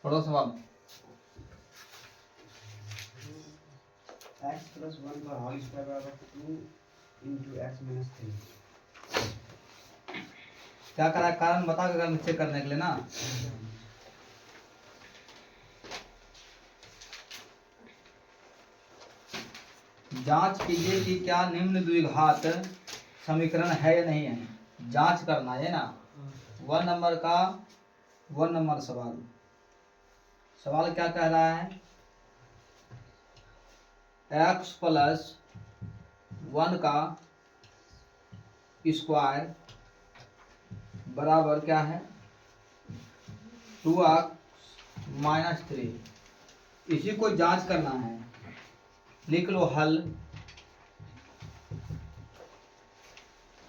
पढ़ो सवाल। x plus 1 का होल स्क्वायर बराबर 2 into x minus 3। क्या करा, कारण बता के अगर चेक करने के लिए ना। जांच कीजिए कि क्या निम्न द्विघात समीकरण है या नहीं है, जांच करना है ना। 1 नंबर का 1 नंबर सवाल। सवाल क्या कह रहा है, x प्लस 1 का स्क्वायर बराबर क्या है 2x माइनस 3। इसी को जांच करना है। लिख लो हल।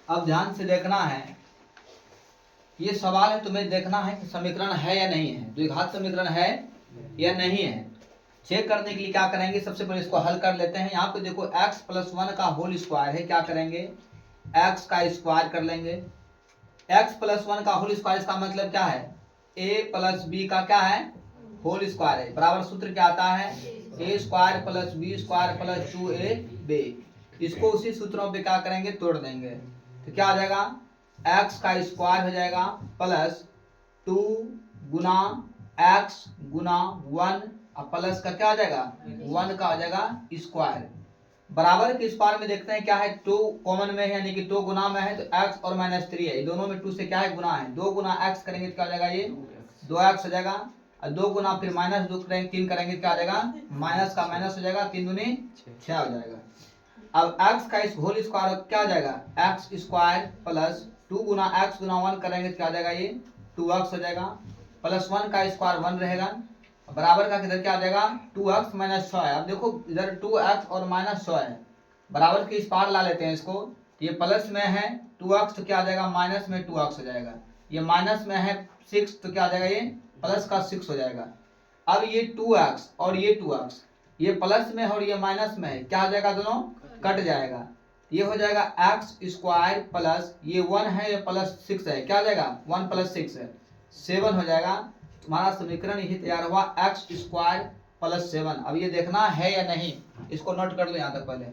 अब ध्यान से देखना है, ये सवाल है, तुम्हें देखना है कि समीकरण है या नहीं है, द्विघात समीकरण है या नहीं है। चेक करने के लिए क्या करेंगे, सबसे पहले इसको हल कर लेते हैं। यहाँ पे देखो x प्लस 1 का होल स्क्वायर है, क्या करेंगे x का स्क्वायर कर लेंगे। x प्लस 1 का होल स्क्वायर, इसका मतलब क्या है a प्लस b का क्या है होल स्क्वायर है। बराबर सूत्र क्या आता है a square plus b square plus 2ab। इसको उसी सूत्रों पे क्या करेंगे, तोड़ देंगे। तो क्या आ जाएगा, x का स्क्वायर हो जाएगा प्लस 2 गुना x गुना 1 और प्लस का क्या आ जाएगा 1 का आ जाएगा स्क्वायर। बराबर के स्क्वायर में देखते हैं क्या है, 2 कॉमन में है यानी कि 2 गुना में है, तो x और माइनस 3 है, दोनों में 2 से क्या है गुना है। 2 गुना x करेंगे तो क्या हो जाएगा, ये 2x हो जाएगा। और 2 गुना फिर माइनस 2 करेंगे 3 करेंगे, क्या आ जाएगा माइनस का माइनस हो जाएगा, 3 दूनी 6 हो जाएगा। अब x का इस होल स्क्वायर क्या आ जाएगा, x स्क्वायर प्लस 2 गुना x गुना 1 करेंगे तो क्या आ जाएगा, ये 2x हो जाएगा। प्लस 1 का स्क्वायर 1 रहेगा, बराबर का किधर क्या आ जाएगा 2x माइनस 6 है। अब देखो इधर 2x और माइनस 6 है, बराबर के इस पार ला लेते हैं इसको। ये प्लस में है 2x तो क्या आ जाएगा माइनस में 2x हो जाएगा। ये माइनस में है 6 तो क्या आ जाएगा, ये प्लस का 6 हो जाएगा। अब ये 2x और ये 2x, ये प्लस में है और ये माइनस में है, क्या हो जाएगा दोनों कट जाएगा। ये हो जाएगा एक्स स्क्वायर प्लस ये 1 है, ये प्लस 6 है, क्या हो जाएगा 1 प्लस 6 है 7 हो जाएगा। तुम्हारा समीकरण यही तैयार हुआ एक्स स्क्वायर प्लस 7। अब ये देखना है या नहीं, इसको नोट कर लो यहां तक पहले।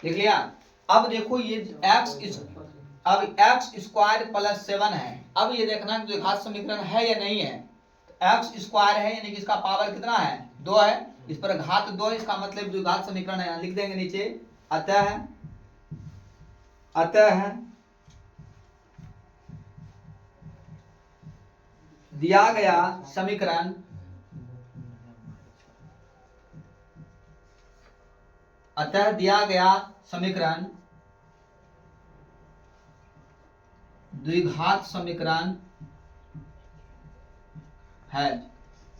देख लिया। अब देखो ये अब एक्स स्क्वायर प्लस 7 है। अब ये देखना कि द्विघात समीकरण है या नहीं है। एक्स स्क्वायर है यानी कि इसका पावर कितना है 2 है, इस पर घात 2 है, इसका मतलब द्विघात समीकरण है। लिख देंगे नीचे अतः दिया गया समीकरण द्विघात समीकरण है।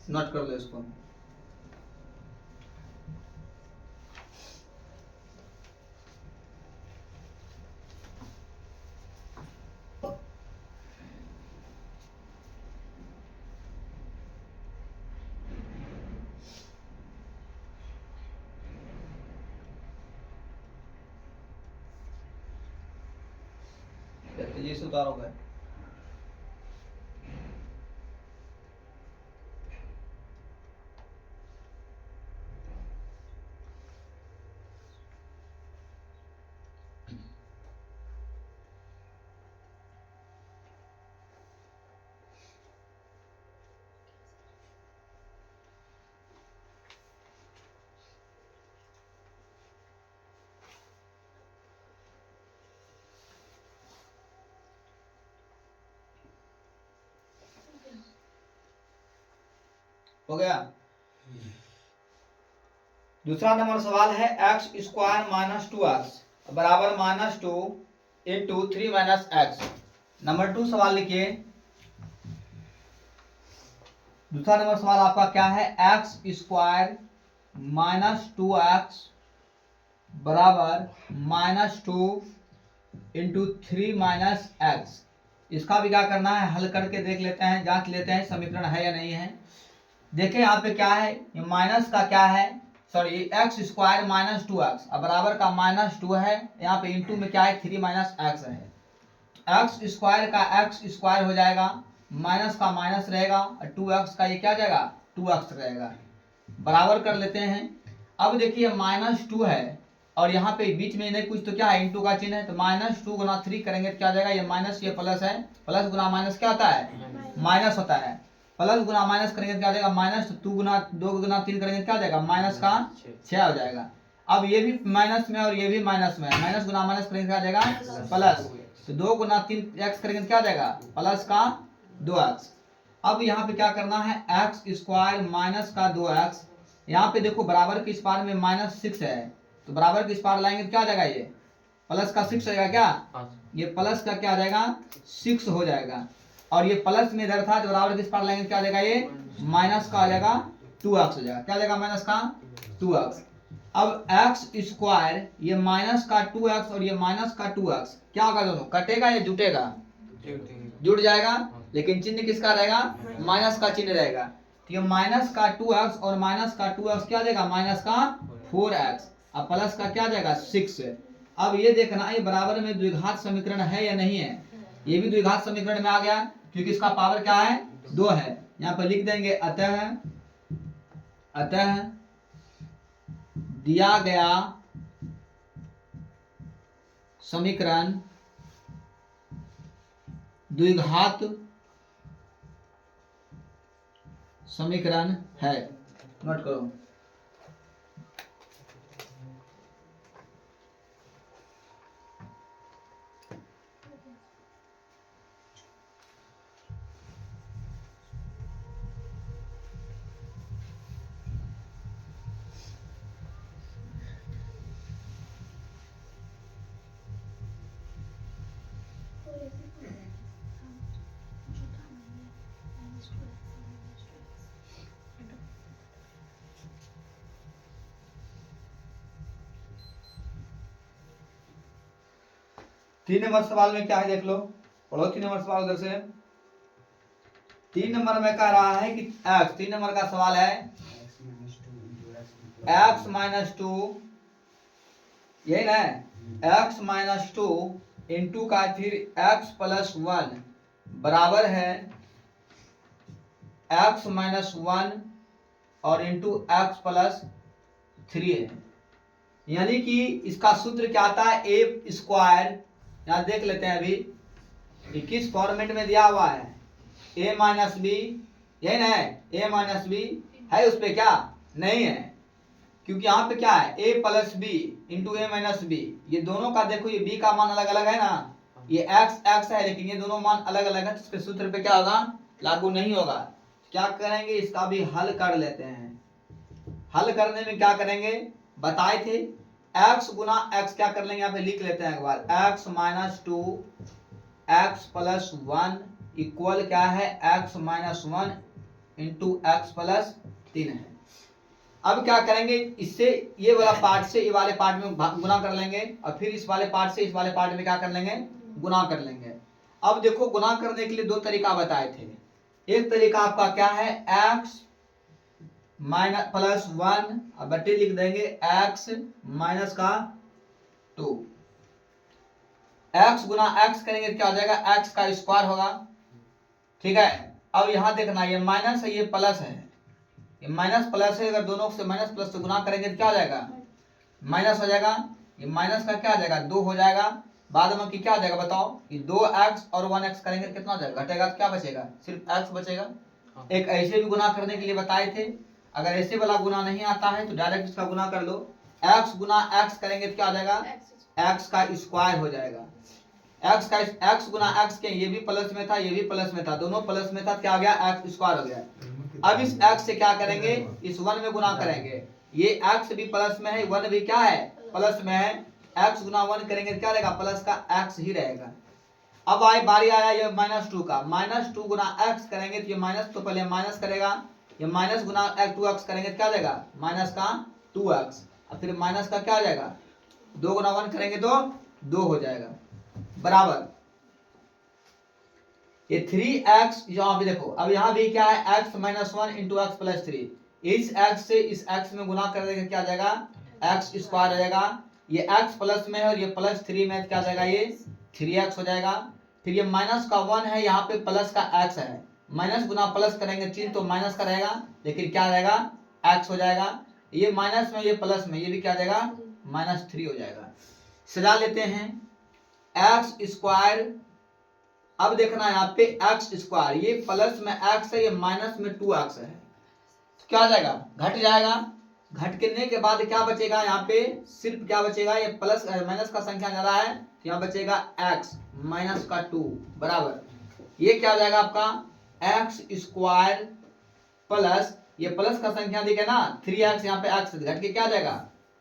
नोट कर लो इसको। तेजी से उतारोगे। हो गया। दूसरा नंबर सवाल है एक्स स्क्वायर माइनस 2x बराबर minus 2 into 3 minus x. Number 2 सवाल लिखिए। दूसरा नंबर सवाल आपका क्या है, एक्स स्क्वायर माइनस 2x बराबर माइनस 2 इंटू 3 माइनस एक्स। इसका भी क्या करना है, हल करके देख लेते हैं, जांच लेते हैं समीकरण है या नहीं है। देखिए यहाँ पे क्या है, ये माइनस का क्या है sorry x square minus 2x अब बराबर का -2 है, यहाँ पे इंटू में क्या है 3 माइनस एक्स है। एक्स स्क्वायर का एक्स स्क्वायर हो जाएगा, माइनस का माइनस रहेगा और 2x का ये क्या जाएगा 2x रहेगा, बराबर कर लेते हैं। अब देखिए -2 है और यहाँ पे बीच में नहीं कुछ तो क्या है इंटू का चिन्ह है, तो -2 गुना 3 करेंगे तो क्या जाएगा, ये माइनस ये प्लस है, प्लस गुना माइनस क्या होता है माइनस होता है, प्लस गुना माइनस करेंगे तो क्या जाएगा माइनस, तो 2 गुना 3 करेंगे तो क्या जाएगा माइनस का 6 हो जाएगा। अब ये भी माइनस में और ये भी माइनस में, माइनस गुना माइनस करेंगे क्या जाएगा प्लस, तो 2 गुना 3 एक्स करेंगे तो क्या जाएगा प्लस का 2x। अब यहाँ पे क्या करना है एक्स स्क्वायर माइनस का 2x, यहाँ पे देखो बराबर के इस पार में -6 है, तो बराबर के इस पार लाएंगे तो क्या जाएगा ये प्लस का 6 रहेगा, क्या ये प्लस का क्या जाएगा 6 हो जाएगा, और ये प्लस में इधर था तो बराबर के इस पार लाएंगे तो क्या जाएगा ये माइनस का हो जाएगा 2x हो जाएगा, क्या जाएगा माइनस का 2x। अब एक्स स्क्वायर ये माइनस का 2x और ये माइनस का 2x क्या होगा, दोनों कटेगा या जुटेगा, जुट जाएगा, लेकिन चिन्ह किसका रहेगा माइनस का चिन्ह रहेगा, तो ये माइनस का 2x और माइनस का 2x क्या देगा माइनस का 4x, अब प्लस का क्या जाएगा 6। अब ये देखना ये बराबर में द्विघात समीकरण है या नहीं है, ये भी द्विघात समीकरण में आ गया क्योंकि इसका पावर क्या है 2 है, यहाँ पर लिख देंगे अतः दिया गया समीकरण द्विघात समीकरण है, नोट करो। तीन नंबर सवाल में क्या है देख लो, पढ़ो 3 नंबर सवाल उधर से। 3 नंबर में कह रहा है कि x, 3 नंबर का सवाल है x माइनस 2, यही ना x माइनस 2 इंटू का फिर x प्लस 1 बराबर है x माइनस 1 और इंटू x प्लस 3 है, यानी कि इसका सूत्र क्या आता है ए स्क्वायर, यहाँ देख लेते हैं अभी किस फॉर्मेट में दिया हुआ है, a माइनस बी, यही ना है a माइनस बी है, उस पर क्या नहीं है क्योंकि यहाँ पे क्या है a plus B into A minus B, ये दोनों का देखो ये b का मान अलग अलग है ना, ये x है लेकिन ये दोनों मान अलग अलग है, तो इसके सूत्र पे क्या होगा लागू नहीं होगा। क्या करेंगे इसका भी हल कर लेते हैं, हल करने में क्या करेंगे बताए थे x गुना x क्या कर लेंगे यहाँ पे लिख लेते हैं एक बार, x minus 2 x plus 1 equal क्या है x minus 1 into x plus 3 है। अब क्या करेंगे इससे ये वाला पार्ट से ये वाले पार्ट में गुना कर लेंगे और फिर इस वाले पार्ट से इस वाले पार्ट में क्या कर लेंगे गुना कर लेंगे। अब देखो गुना करने के लिए 2 तरीका बताए थे, एक तरीका आपका क्या है x माइनस प्लस 1 अब बट्टे लिख देंगे x माइनस का 2, x गुना x करेंगे क्या हो जाएगा x का स्क्वायर होगा, ठीक है। अब यहां देखना ये माइनस है ये प्लस है, ये माइनस प्लस है, अगर दोनों से माइनस प्लस से गुना करेंगे तो क्या हो जाएगा माइनस हो जाएगा, ये माइनस का क्या आ जाएगा 2 हो जाएगा, बाद में कि क्या आ जाएगा बताओ, ये 2x और 1x करेंगे कितना हो जाएगा घटेगा, तो क्या बचेगा सिर्फ x बचेगा। एक ऐसे भी गुना करने के लिए बताए थे, अगर ऐसे वाला गुना नहीं आता है तो डायरेक्ट इसका गुना कर लो, x गुना x करेंगे तो क्या हो जाएगा x का स्क्वायर हो जाएगा, x गुना x के ये भी प्लस में था ये भी प्लस में था, दोनों प्लस में था, क्या हो गया x स्क्वायर हो गया। अब इस x से क्या करेंगे इस 1 में गुना करेंगे, ये x भी प्लस में है 1 भी क्या है प्लस में है, x गुना 1 करेंगे तो क्या रहेगा प्लस का x ही रहेगा। अब आए बारी आया ये -2 का, -2 गुना x करेंगे तो ये माइनस तो पहले माइनस करेगा, ये माइनस गुना 2x करेंगे तो क्या देगा माइनस का 2x, और फिर माइनस का क्या आ जाएगा 2 गुना 1 करेंगे तो 2 हो जाएगा बराबर ये 3x, यहाँ भी देखो अब यहाँ भी क्या है x minus 1 into x plus 3, इस x से इस x में गुना कर देंगे क्या आ जाएगा x स्क्वायर आ जाएगा। ये x प्लस में है और ये प्लस 3 में क्या आ जाएगा ये 3x हो जाएगा। फिर ये माइनस का 1 है, यहाँ पे प्लस का x है, माइनस गुना प्लस करेंगे चिन्ह तो माइनस का रहेगा, लेकिन क्या रहेगा x हो जाएगा। ये माइनस में ये प्लस में ये भी क्या आ जाएगा -3 हो जाएगा। सजा लेते हैं x स्क्वायर। अब देखना यहाँ पे x स्क्वायर, ये प्लस में x है, ये माइनस में 2x है, तो क्या आ जाएगा घट जाएगा। घटने के बाद क्या बचेगा यहाँ पे सिर्फ क्या बचेगा, ये प्लस माइनस का संख्या जा रहा है तो यहाँ बचेगा x माइनस का 2 बराबर ये क्या आ जाएगा आपका x स्क्वायर प्लस ये प्लस का संख्या दिखे ना 3x, यहाँ पे x घट के क्या आ जाएगा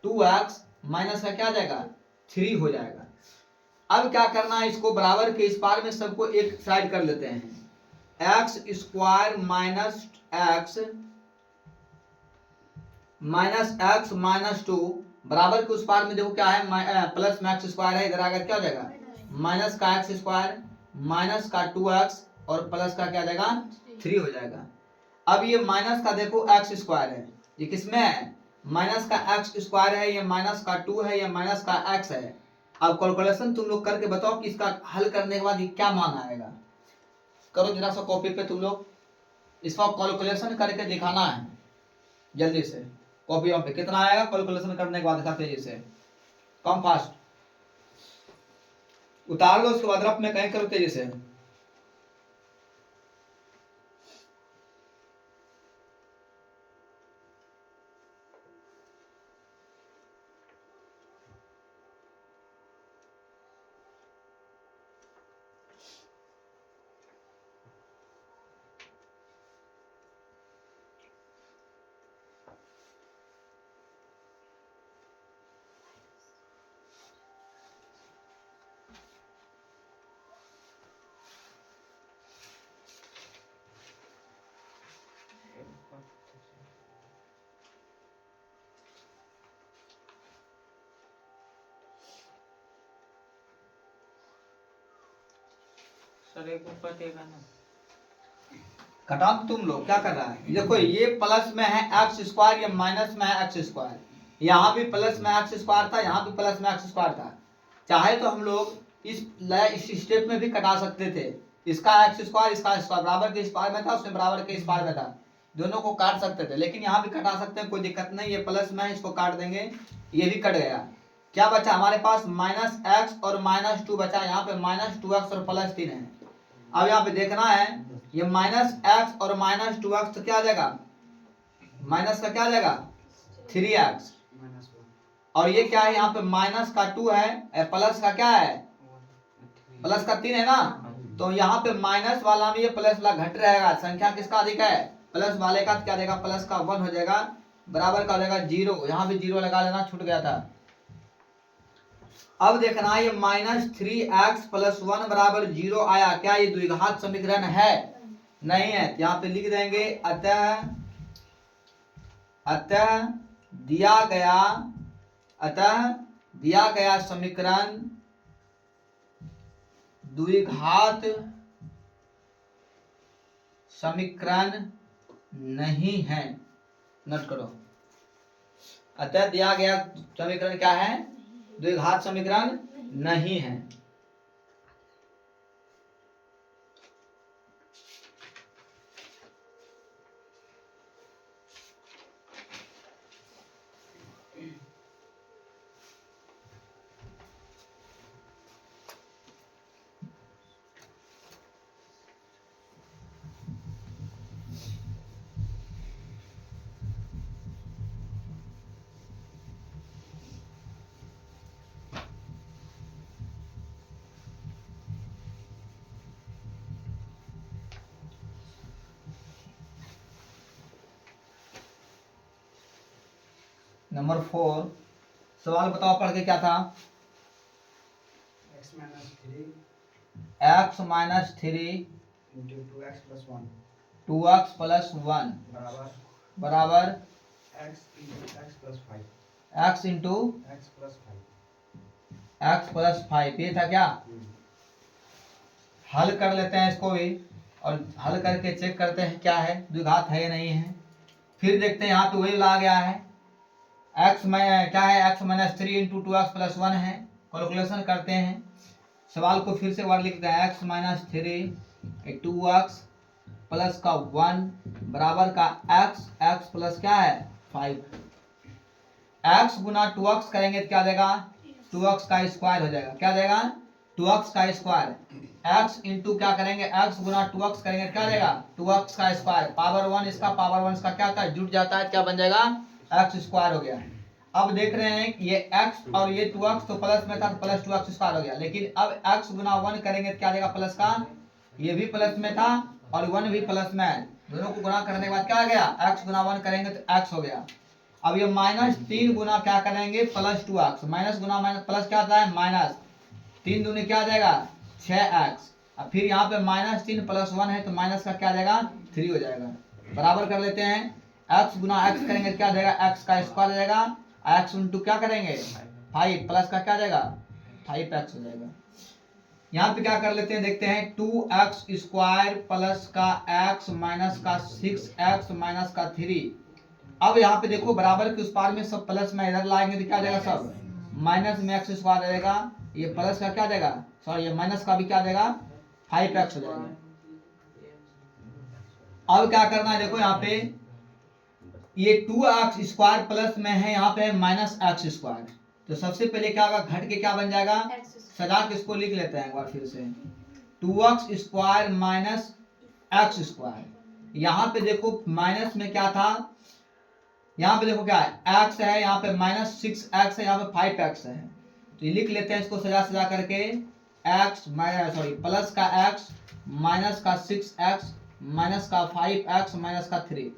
2x माइनस का क्या आ जाएगा 3 हो जाएगा। अब क्या करना है, इसको बराबर के इस पार में सबको एक साइड कर लेते हैं। x square minus x minus 2 बराबर के उस पार में देखो क्या है प्लस में x स्क्वायर है, इधर आकर क्या हो जाएगा माइनस का x स्क्वायर माइनस का 2x और प्लस का क्या आ जाएगा 3 हो जाएगा। अब ये माइनस का देखो x स्क्वायर है, ये किसमें है माइनस का x स्क्वायर है, ये माइनस का 2 है, ये माइनस का x है। अब कैलकुलेशन तुम लोग करके बताओ कि इसका हल करने के बाद ये क्या मान आएगा। करो जरा सा कॉपी पे तुम लोग इसका कैलकुलेशन करके दिखाना है जल्दी से। कॉपी पे कितना आएगा कैलकुलेशन करने के बाद दिखा तेजी से, कम फास्ट उतार लो, उसके बाद रफ में कहीं करो तेजी से। सर एक ऊपर देगा ना घटा तुम लोग क्या कर रहा है, देखो ये प्लस में है एक्स स्क्वायर, ये माइनस में है एक्स स्क्वायर, यहाँ भी प्लस में एक्स स्क्वायर था, यहाँ भी प्लस में एक्स स्क्वायर था। चाहे तो हम लोग इस स्टेप में भी कटा सकते थे, इसका एक्स स्क्वायर इसका स्क्वायर बराबर के इस पार में था, उसमें बराबर के इस पार में था, दोनों को काट सकते थे, लेकिन यहाँ भी कटा सकते हैं कोई दिक्कत नहीं। ये प्लस में है इसको काट देंगे, ये भी कट गया। क्या बचा हमारे पास माइनस एक्स और माइनस 2 बचा, यहाँ पे माइनस 2x और प्लस 3 है। अब यहाँ पे देखना है ये माइनस एक्स और माइनस 2x तो क्या आ जाएगा माइनस का क्या आ जाएगा 3x, और ये क्या है यहाँ पे माइनस का 2 है, प्लस का क्या है प्लस का 3 है ना, तो यहाँ पे माइनस वाला में ये प्लस वाला घट रहेगा, संख्या किसका अधिक है प्लस वाले का, क्या देगा प्लस का 1 हो जाएगा, बराबर का हो जाएगा 0, यहाँ भी 0 लगा लेना, छूट गया था। अब देखना ये -3x + 1 बराबर 0 आया, क्या ये द्विघात समीकरण है नहीं है, यहाँ पे लिख देंगे अतः दिया गया समीकरण द्विघात समीकरण नहीं है। नोट करो, अतः दिया गया समीकरण क्या है द्विघात समीकरण नहीं है। नंबर 4 सवाल बताओ पढ़ के क्या था। x minus 3 x minus 3 into 2x plus 1 2x plus 1 बराबर x into x plus 5 x into x plus 5 x plus 5 ये था क्या। हल कर लेते हैं इसको भी, और हल करके चेक करते हैं क्या है द्विघात है या नहीं है। फिर देखते हैं यहाँ पे वही ला गया है x में क्या है x minus 3 into 2x plus 1 है। कैलकुलेशन करते हैं, सवाल को फिर से बार लिखते हैं x माइनस 3 2x प्लस का 1 बराबर का x प्लस क्या है 5। x गुना 2x करेंगे तो क्या देगा 2x का स्क्वायर हो जाएगा। क्या देगा 2x का स्क्वायर। x इंटू क्या करेंगे x गुना 2x करेंगे तो क्या देगा 2x का स्क्वायर। पावर 1 इसका पावर 1 इसका क्या होता है जुट जाता है, क्या बन जाएगा x स्क्वायर हो गया। अब देख रहे हैं कि ये x और ये 2x तो प्लस में था तो प्लस 2x स्क्वायर हो गया, लेकिन अब x गुना 1 करेंगे तो क्या देगा प्लस का, ये भी प्लस में था और 1 भी प्लस में है, दोनों को गुना करने के बाद क्या आ गया x गुना 1 करेंगे तो x हो गया। अब ये माइनस 3 गुना क्या करेंगे प्लस 2x, माइनस गुना माइनस प्लस क्या आता है माइनस 3 दूनी क्या आ जाएगा 6x। अब फिर यहाँ पे माइनस 3 प्लस 1 है तो माइनस का क्या आ जाएगा 3 हो जाएगा। बराबर कर लेते हैं, x गुना x करेंगे तो क्या आ जाएगा x का स्क्वायर आ जाएगा, x इंटू क्या करेंगे 5 प्लस का क्या आ जाएगा 5x हो जाएगा। यहाँ पे क्या कर लेते हैं देखते हैं 2x स्क्वायर प्लस का x माइनस का 6x माइनस का 3। अब यहाँ पे देखो बराबर के उस पार में सब प्लस में इधर लाएंगे तो क्या आ जाएगा सब माइनस में x स्क्वायर रहेगा, ये प्लस का क्या देगा सॉरी ये माइनस का भी क्या देगा 5x हो जाएगा। अब क्या करना है देखो यहाँ पे ये 2x स्क्वायर प्लस में है यहाँ पे माइनस x स्क्वायर, तो सबसे पहले क्या होगा घट के क्या बन जाएगा, सजा के इसको लिख लेते हैं एक बार फिर से 2x square minus x square. यहाँ पे देखो माइनस में क्या था, यहाँ पे देखो क्या है x है, यहाँ पे माइनस 6x है, यहाँ पे 5x है, तो ये लिख लेते हैं इसको सजा सजा करके x माइनस सॉरी प्लस का x माइनस का 6x माइनस का 5x माइनस का 3।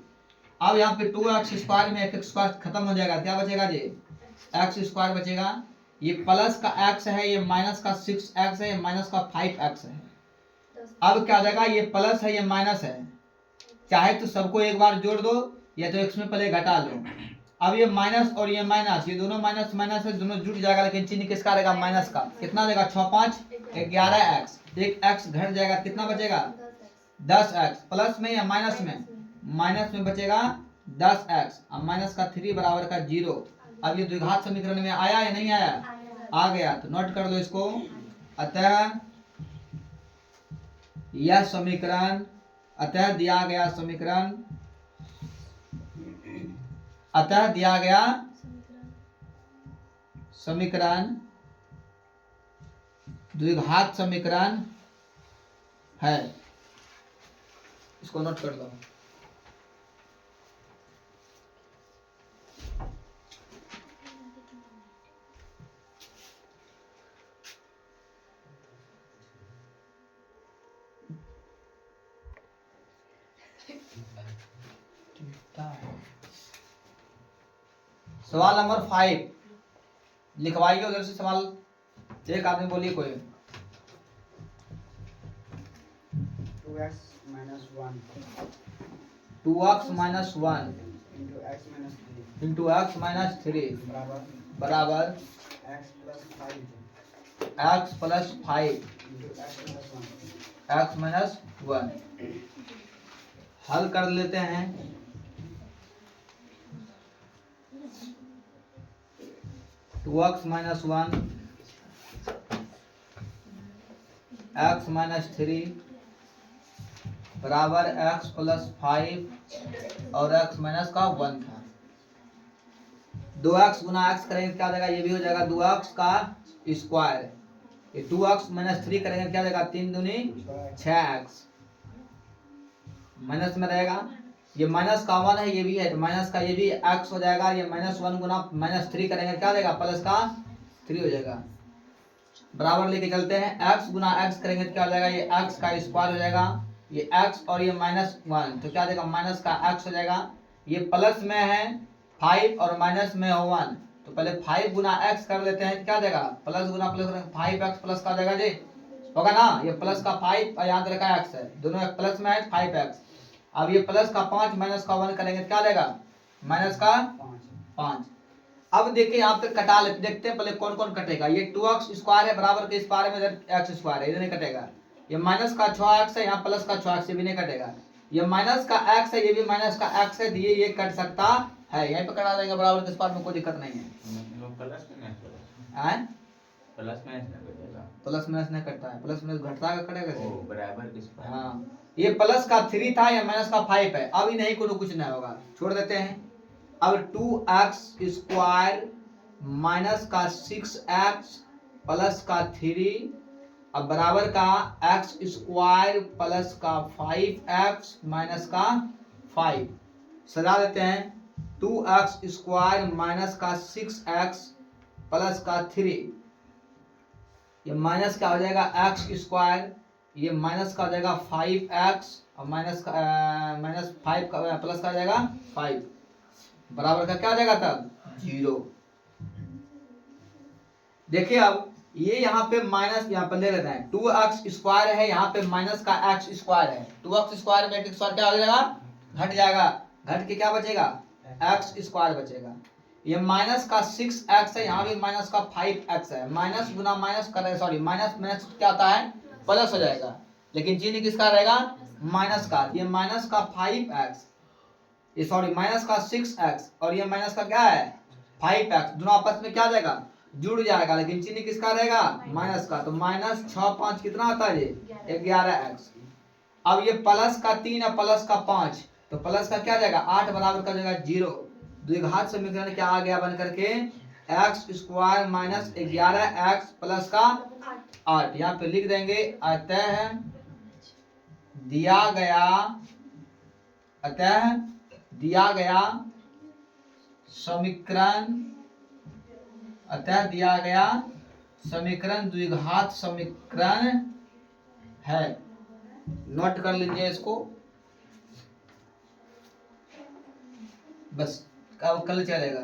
अब यहाँ पे 2x स्क्वायर में एक स्क्वायर खत्म हो जाएगा, क्या बचेगा जी x स्क्वायर बचेगा। ये प्लस का x है, ये माइनस का 6x है, ये माइनस का 5x है। अब क्या जाएगा ये प्लस है ये माइनस है, चाहे तो सबको एक बार जोड़ दो या तो x में पहले घटा लो। अब ये माइनस और ये माइनस, ये दोनों माइनस माइनस है, दोनों जुट जाएगा, लेकिन चिन्ह किसका रहेगा माइनस का। कितना देगा 6 5 11x, एक x घट जाएगा कितना बचेगा 10x, प्लस में या माइनस में बचेगा 10x, अब माइनस का 3 बराबर का 0। अब ये द्विघात समीकरण में आया या नहीं आया, आ गया, तो नोट कर लो इसको। अतः यह समीकरण, अतः दिया गया समीकरण, अतः दिया गया समीकरण द्विघात समीकरण है, इसको नोट कर लो। सवाल नंबर 5 लिखवाइए उधर से सवाल, एक आदमी बोलिए कोई। 2x minus 1 2x minus 1 into x minus 3 into x minus 3 बराबर बराबर x plus 5 x plus 5 into x minus 1। x minus 1 हल कर लेते हैं। 2x माइनस 1 x माइनस 3 बराबर x प्लस 5 और x माइनस का 1 था। 2x गुना x करेंगे क्या देगा, ये भी हो जाएगा 2x का स्क्वायर। ये 2x माइनस 3 करेंगे क्या देगा 3 दूनी 6x, माइनस में रहेगा, ये माइनस का 1 है ये भी है तो माइनस का ये भी x हो जाएगा। ये माइनस 1 गुना माइनस 3 करेंगे क्या देगा प्लस का 3 हो जाएगा। बराबर लेके चलते हैं, x गुना x करेंगे तो क्या हो जाएगा, ये x का स्क्वायर हो जाएगा, ये x और ये माइनस 1 तो क्या देगा माइनस का x हो जाएगा। ये प्लस में है 5 और माइनस में है 1, तो पहले 5 गुना x कर लेते हैं तो क्या देगा प्लस गुना प्लस 5x प्लस का देगा जी, होगा ना। ये प्लस का 5 और यहाँ रखा x है, दोनों एक प्लस में है 5x। अब ये प्लस का 5 माइनस का 1 करेंगे तो क्या देगा माइनस का 5। अब देखिए यहाँ पे कटा लेते, देखते हैं पहले कौन कौन कटेगा। ये 2x स्क्वायर है बराबर के इस पारे में इधर x स्क्वायर है, इधर नहीं कटेगा। ये माइनस का 6x है, यहाँ प्लस का 6x भी नहीं कटेगा। ये माइनस का एक्स है, ये भी माइनस का एक्स है, ये कट सकता है, यहीं पे कटा देंगे बराबर के इस पार में, कोई दिक्कत नहीं है। प्लस माइनस हैं? प्लस माइनस ना कटेगा। प्लस माइनस नहीं कटता है, प्लस माइनस घटता है कटेगा ओ कैसे? बराबर किस पर? हाँ, ये प्लस का 3 था, या माइनस का 5 है, अब ही नहीं कुछ नहीं होगा, छोड़ देते हैं। अब 2x² माइनस का 6x प्लस का 3 अब बराबर का x² प्लस का 5x माइनस का 5 सजा देते हैं। 2x² माइनस का 6x प्लस का 3, ये माइनस का हो जाएगा x², ये माइनस का हो जाएगा 5x और माइनस 5 का प्लस का हो जाएगा 5 बराबर का क्या हो जाएगा तब 0। देखिए अब ये यहाँ पे माइनस, यहाँ पर ले लेते हैं 2x² है, यहाँ पे माइनस का x² है, 2x² में x² क्या हो जाएगा घट जाएगा, घट के क्या बचेगा x² बचेगा। ये माइनस का 6x है, यहाँ भी माइनस का 5x है, माइनस गुना माइनस कर सॉरी माइनस माइनस क्या होता है प्लस हो जाएगा, लेकिन चिन्ह किसका रहेगा माइनस का। ये माइनस का 5x, ये सॉरी माइनस का 6x और ये माइनस का क्या है 5x, दोनों आपस में क्या जाएगा जुड़ जाएगा, लेकिन चिन्ह किसका रहेगा माइनस का। तो माइनस 6 5 कितना आता है ये 11x। अब ये प्लस का 3 और प्लस का 5, तो प्लस का क्या जाएगा 8 बराबर का जाएगा 0। द्विघात समीकरण क्या आ गया बन करके x² माइनस 11x प्लस का 8, यहाँ पे लिख देंगे। अतः दिया गया समीकरण द्विघात समीकरण है। नोट कर लीजिए इसको, बस अब कल चलेगा।